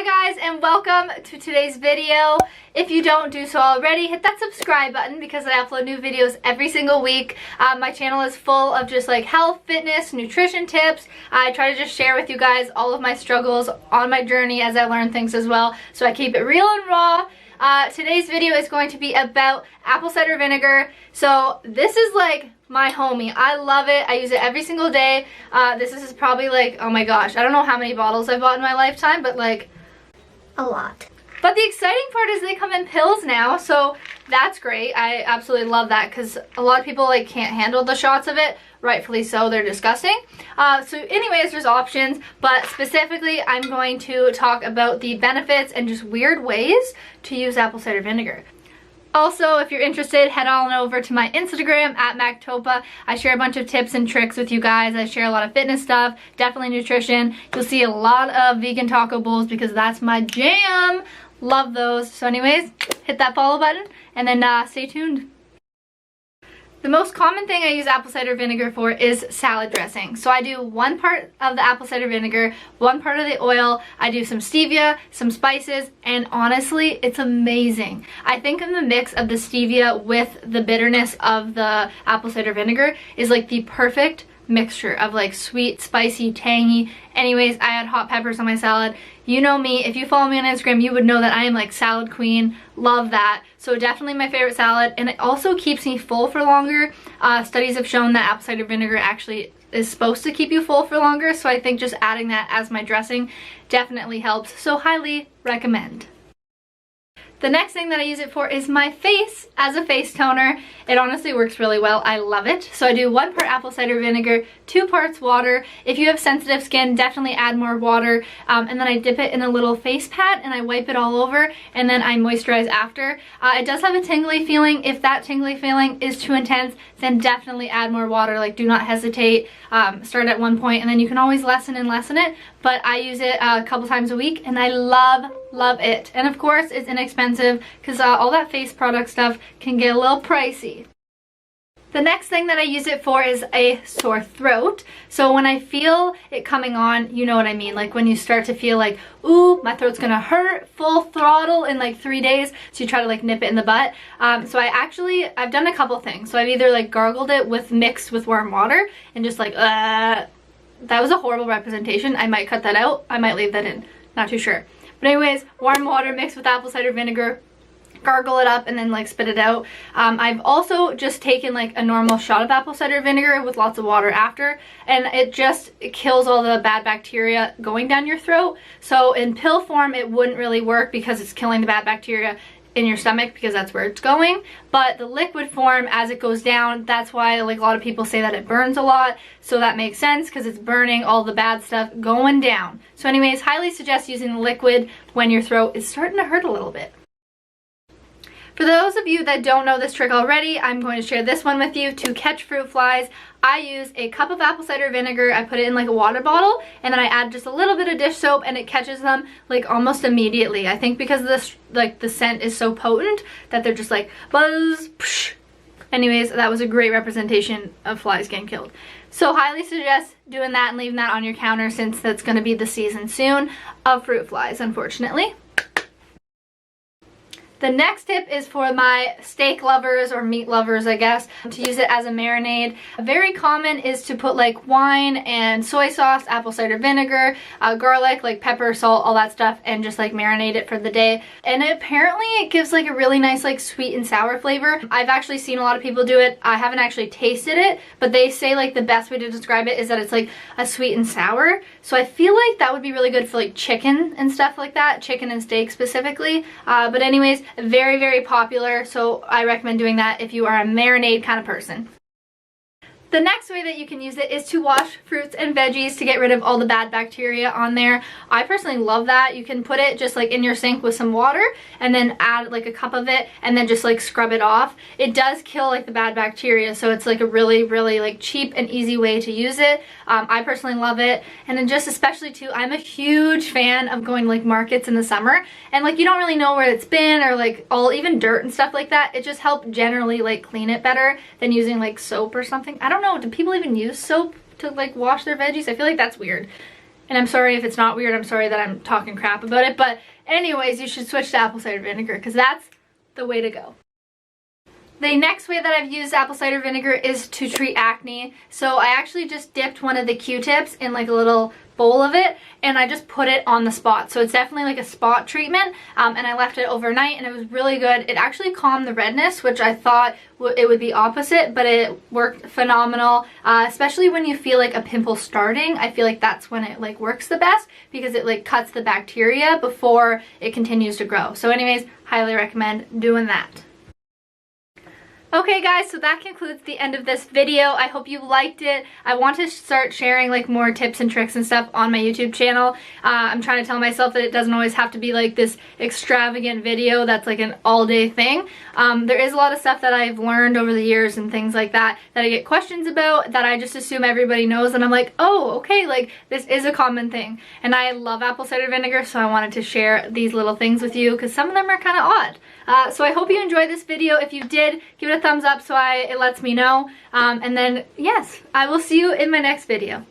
Hi guys, and welcome to today's video. If you don't do so already, hit that subscribe button because I upload new videos every single week. My channel is full of just like health, fitness, nutrition tips. I try to just share with you guys all of my struggles on my journey as I learn things as well. So I keep it real and raw. Today's video is going to be about apple cider vinegar. So this is like my homie. I love it. I use it every single day. This is probably like, oh my gosh, I don't know how many bottles I've bought in my lifetime, but like a lot. But the exciting part is they come in pills now, so that's great. I absolutely love that because a lot of people like can't handle the shots of it. Rightfully so, they're disgusting. So anyways, there's options, but specifically I'm going to talk about the benefits and just weird ways to use apple cider vinegar. Also, if you're interested, head on over to my Instagram at Mactopa. I share a bunch of tips and tricks with you guys. I share a lot of fitness stuff, definitely nutrition. You'll see a lot of vegan taco bowls because that's my jam. Love those. So anyways, hit that follow button and then stay tuned. The most common thing I use apple cider vinegar for is salad dressing. So I do 1 part of the apple cider vinegar, 1 part of the oil. I do some stevia, some spices, and honestly, it's amazing. I think in the mix of the stevia with the bitterness of the apple cider vinegar is like the perfect mixture of like sweet, spicy, tangy. Anyways, I add hot peppers on my salad. You know me, if you follow me on Instagram, you would know that I am like salad queen. Love that. So definitely my favorite salad, and it also keeps me full for longer. Studies have shown that apple cider vinegar actually is supposed to keep you full for longer, so I think just adding that as my dressing definitely helps. So highly recommend. The next thing that I use it for is my face as a face toner. It honestly works really well. I love it. So I do 1 part apple cider vinegar, 2 parts water. If you have sensitive skin, definitely add more water. And then I dip it in a little face pad and I wipe it all over, and then I moisturize after. It does have a tingly feeling. If that tingly feeling is too intense, then definitely add more water. Like, do not hesitate. Start at 1 point and then you can always lessen it. But I use it a couple times a week and I love it. And of course it's inexpensive because all that face product stuff can get a little pricey. The next thing that I use it for is a sore throat. So when I feel it coming on, you know what I mean, like when you start to feel like, ooh, my throat's gonna hurt, full throttle in like 3 days, so you try to like nip it in the butt. So I've done a couple things. So I've either like gargled it mixed with warm water and just like, that was a horrible representation. I might cut that out. I might leave that in. Not too sure. But anyways, warm water mixed with apple cider vinegar, gargle it up and then like spit it out. I've also just taken like a normal shot of apple cider vinegar with lots of water after, and it kills all the bad bacteria going down your throat. So in pill form it wouldn't really work because it's killing the bad bacteria in your stomach because that's where it's going, but the liquid form as it goes down, that's why like a lot of people say that it burns a lot. So that makes sense because it's burning all the bad stuff going down. So anyways, highly suggest using the liquid when your throat is starting to hurt a little bit. For those of you that don't know this trick already, I'm going to share this one with you to catch fruit flies. I use a cup of apple cider vinegar, I put it in like a water bottle, and then I add just a little bit of dish soap and it catches them like almost immediately. I think because this like the scent is so potent that they're just like buzz. Psh. Anyways, that was a great representation of flies getting killed. So highly suggest doing that and leaving that on your counter since that's going to be the season soon of fruit flies, unfortunately. The next tip is for my steak lovers or meat lovers, I guess, to use it as a marinade. Very common is to put like wine and soy sauce, apple cider vinegar, garlic, like pepper, salt, all that stuff, and just like marinate it for the day. And apparently it gives like a really nice like sweet and sour flavor. I've actually seen a lot of people do it. I haven't actually tasted it, but they say like the best way to describe it is that it's like a sweet and sour. So I feel like that would be really good for like chicken and stuff like that, chicken and steak specifically. But anyways, very popular, so I recommend doing that if you are a marinade kind of person. The next way that you can use it is to wash fruits and veggies to get rid of all the bad bacteria on there. I personally love that. You can put it just like in your sink with some water and then add like a cup of it and then just like scrub it off. It does kill like the bad bacteria, so it's like a really like cheap and easy way to use it. I personally love it, and then just especially too, I'm a huge fan of going to like markets in the summer, and like you don't really know where it's been or like even dirt and stuff like that. It just helps generally like clean it better than using like soap or something. I don't know, do people even use soap to like wash their veggies? I feel like that's weird. And I'm sorry if it's not weird, I'm sorry that I'm talking crap about it, but anyways, you should switch to apple cider vinegar because that's the way to go. The next way that I've used apple cider vinegar is to treat acne. So I actually just dipped one of the Q-tips in like a little bowl of it and I just put it on the spot. So it's definitely like a spot treatment, and I left it overnight and it was really good. It actually calmed the redness, which I thought it would be opposite, but it worked phenomenal, especially when you feel like a pimple starting. I feel like that's when it like works the best because it like cuts the bacteria before it continues to grow. So anyways, highly recommend doing that. Okay guys, so that concludes the end of this video. I hope you liked it. I want to start sharing like more tips and tricks and stuff on my YouTube channel. I'm trying to tell myself that it doesn't always have to be like this extravagant video that's like an all-day thing. There is a lot of stuff that I've learned over the years and things like that I get questions about that I just assume everybody knows, and I'm like, oh, okay, like this is a common thing. And I love apple cider vinegar, so I wanted to share these little things with you because some of them are kind of odd. So I hope you enjoyed this video. If you did, give it a thumbs up so it lets me know. And then, yes, I will see you in my next video.